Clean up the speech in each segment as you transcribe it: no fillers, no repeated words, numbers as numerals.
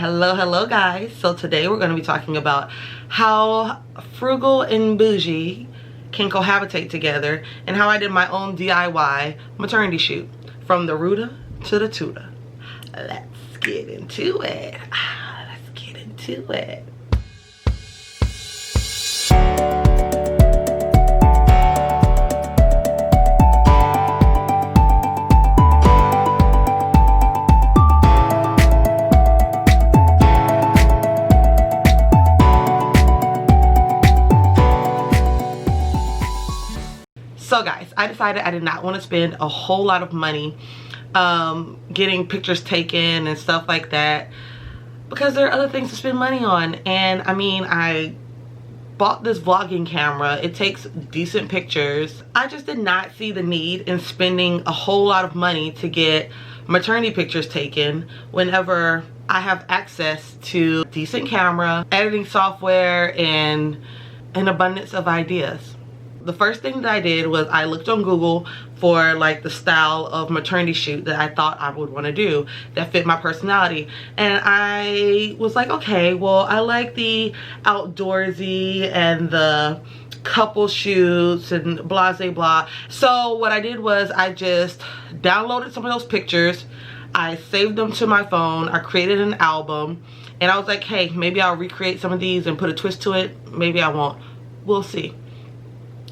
Hello guys. So today we're going to be talking about how frugal and bougie can cohabitate together and how I did my own DIY maternity shoot from the rooter to the tutor. Let's get into it. So guys, I decided I did not want to spend a whole lot of money getting pictures taken and stuff like that because there are other things to spend money on. And I mean, I bought this vlogging camera. It takes decent pictures. I just did not see the need in spending a whole lot of money to get maternity pictures taken whenever I have access to decent camera, editing software, and an abundance of ideas. The first thing that I did was I looked on Google for like the style of maternity shoot that I thought I would want to do that fit my personality, and I was like, okay, well, I like the outdoorsy and the couple shoots and blah blah blah. So what I did was I just downloaded some of those pictures, I saved them to my phone, I created an album, and I was like, hey, maybe I'll recreate some of these and put a twist to it, maybe I won't, we'll see.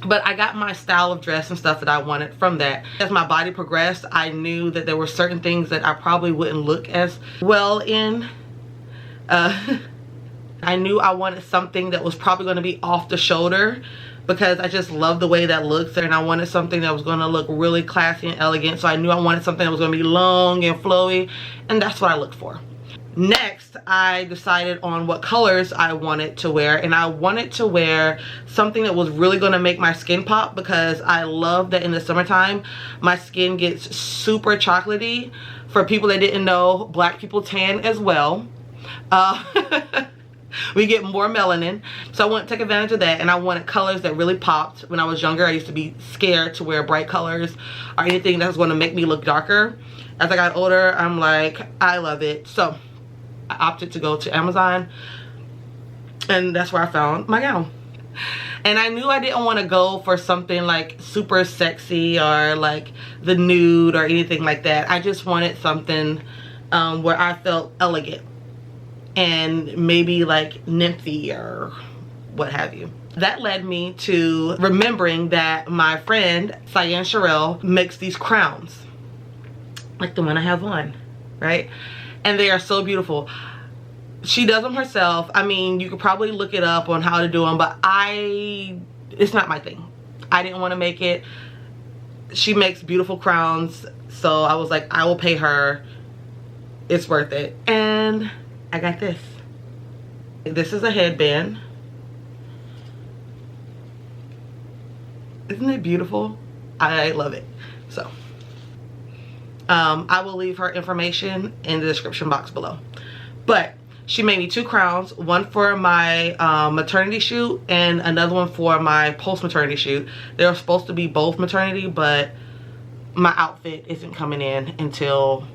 But I got my style of dress and stuff that I wanted from that. As my body progressed, I knew that there were certain things that I probably wouldn't look as well in. I knew I wanted something that was probably going to be off the shoulder because I just love the way that looks, and I wanted something that was going to look really classy and elegant. So I knew I wanted something that was going to be long and flowy, and that's what I looked for. Next, I decided on what colors I wanted to wear, and I wanted to wear something that was really going to make my skin pop because I love that in the summertime my skin gets super chocolatey. For people that didn't know, black people tan as well. We get more melanin, so I want to take advantage of that, and I wanted colors that really popped. When I was younger, I used to be scared to wear bright colors or anything that was going to make me look darker. As I got older, I'm like, I love it. So I opted to go to Amazon, and that's where I found my gown. And I knew I didn't want to go for something like super sexy or like the nude or anything like that. I just wanted something where I felt elegant and maybe like nymphy or what have you. That led me to remembering that my friend Cyan Sherelle makes these crowns like the one I have on, right? And they are so beautiful. She does them herself. I mean, you could probably look it up on how to do them, but it's not my thing. I didn't want to make it. She makes beautiful crowns, so I was like, I will pay her. It's worth it. And I got this. This is a headband. Isn't it beautiful? I love it. So I will leave her information in the description box below. But she made me two crowns, one for my maternity shoot and another one for my post-maternity shoot. They were supposed to be both maternity, but my outfit isn't coming in until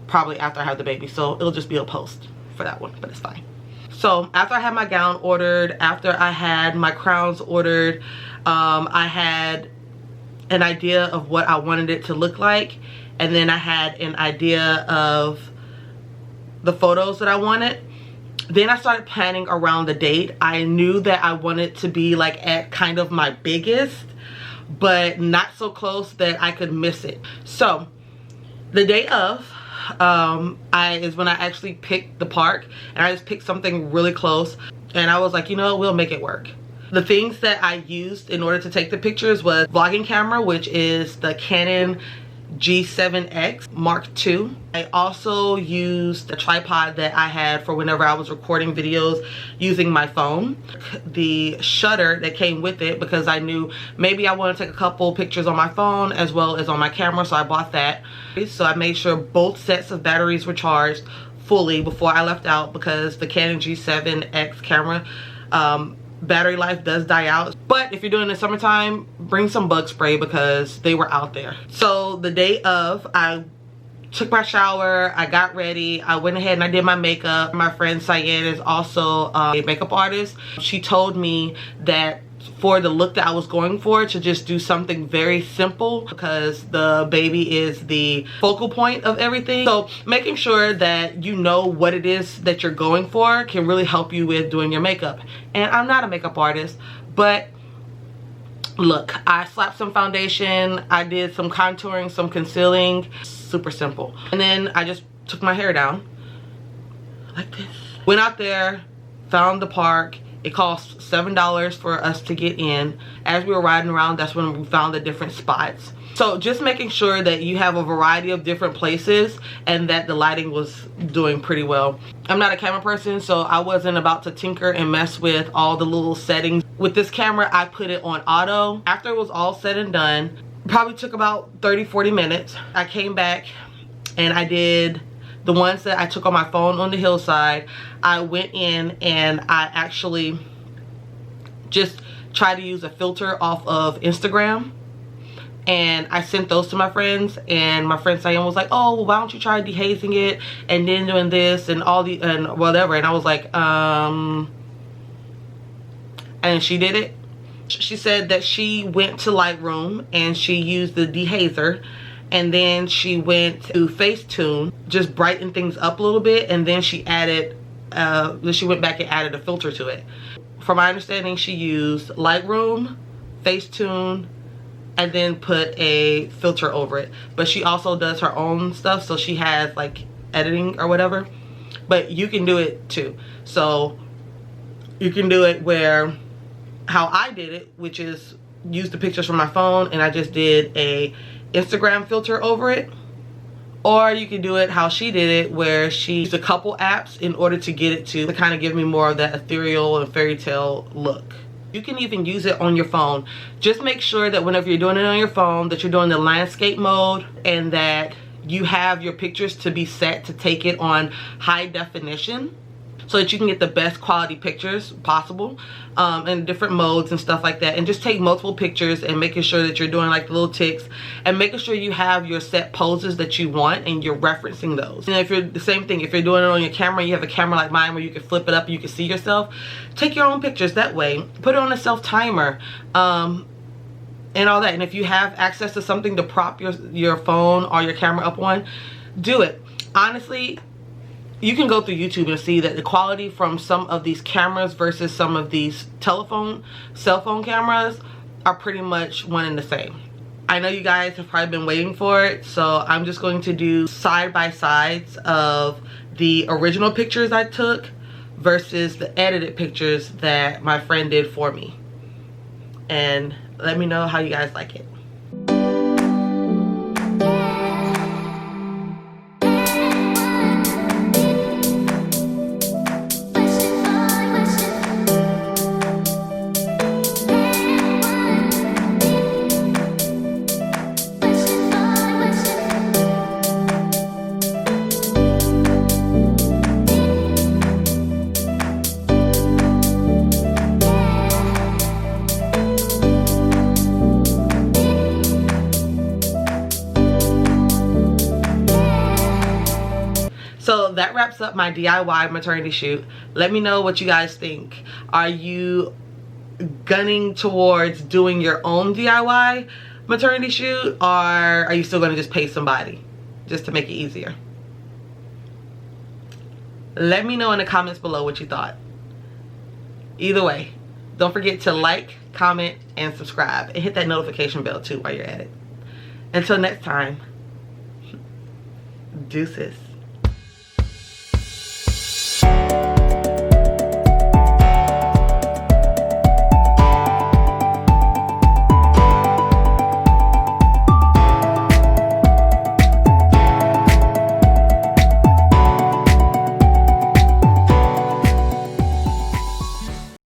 probably after I have the baby, so it'll just be a post for that one, but it's fine. So after I had my gown ordered, after I had my crowns ordered, I had an idea of what I wanted it to look like, and then I had an idea of the photos that I wanted. Then I started planning around the date. I knew that I wanted to be like at kind of my biggest, but not so close that I could miss it. So the day of is when I actually picked the park, and I just picked something really close, and I was like, you know, we'll make it work. The things that I used in order to take the pictures was vlogging camera, which is the Canon G7X Mark II. I also used a tripod that I had for whenever I was recording videos using my phone. The shutter that came with it, because I knew maybe I want to take a couple pictures on my phone as well as on my camera, so I bought that. So I made sure both sets of batteries were charged fully before I left out, because the Canon G7X camera battery life does die out. But if you're doing it in the summertime, bring some bug spray because they were out there. So the day of, I took my shower, I got ready, I went ahead and I did my makeup. My friend Cyan is also a makeup artist. She told me that for the look that I was going for, to just do something very simple because the baby is the focal point of everything. So making sure that you know what it is that you're going for can really help you with doing your makeup. And I'm not a makeup artist, but look, I slapped some foundation, I did some contouring, some concealing, super simple. And then I just took my hair down like this. Went out there, found the park. It cost $7 for us to get in. As we were riding around, that's when we found the different spots. So just making sure that you have a variety of different places and that the lighting was doing pretty well. I'm not a camera person, so I wasn't about to tinker and mess with all the little settings. With this camera, I put it on auto. After it was all said and done, probably took about 30-40 minutes. I came back and I did the ones that I took on my phone on the hillside. I went in and I actually just tried to use a filter off of Instagram, and I sent those to my friends, and my friend Sayan was like, oh, well, why don't you try dehazing it and then doing this and all the and whatever. And I was like, and she did it. She said that she went to Lightroom and she used the dehazer, and then she went to FaceTune, just brighten things up a little bit, and then she added she went back and added a filter to it. From my understanding, she used Lightroom, FaceTune, and then put a filter over it. But she also does her own stuff, so she has like editing or whatever. But you can do it too. So you can do it where how I did it, which is use the pictures from my phone and I just did a Instagram filter over it. Or you can do it how she did it, where she used a couple apps in order to get it to kind of give me more of that ethereal and fairy tale look. You can even use it on your phone. Just make sure that whenever you're doing it on your phone, that you're doing the landscape mode and that you have your pictures to be set to take it on high definition, so that you can get the best quality pictures possible in different modes and stuff like that. And just take multiple pictures and making sure that you're doing like the little ticks and making sure you have your set poses that you want and you're referencing those. And if you're the same thing, if you're doing it on your camera, you have a camera like mine where you can flip it up and you can see yourself, take your own pictures that way. Put it on a self timer and all that. And if you have access to something to prop your phone or your camera up on, do it. Honestly, you can go through YouTube and see that the quality from some of these cameras versus some of these cell phone cameras are pretty much one and the same. I know you guys have probably been waiting for it, so I'm just going to do side-by-sides of the original pictures I took versus the edited pictures that my friend did for me. And let me know how you guys like it. So that wraps up my DIY maternity shoot. Let me know what you guys think. Are you gunning towards doing your own DIY maternity shoot, or are you still going to just pay somebody just to make it easier? Let me know in the comments below what you thought. Either way, don't forget to like, comment, and subscribe, and hit that notification bell too while you're at it. Until next time, deuces.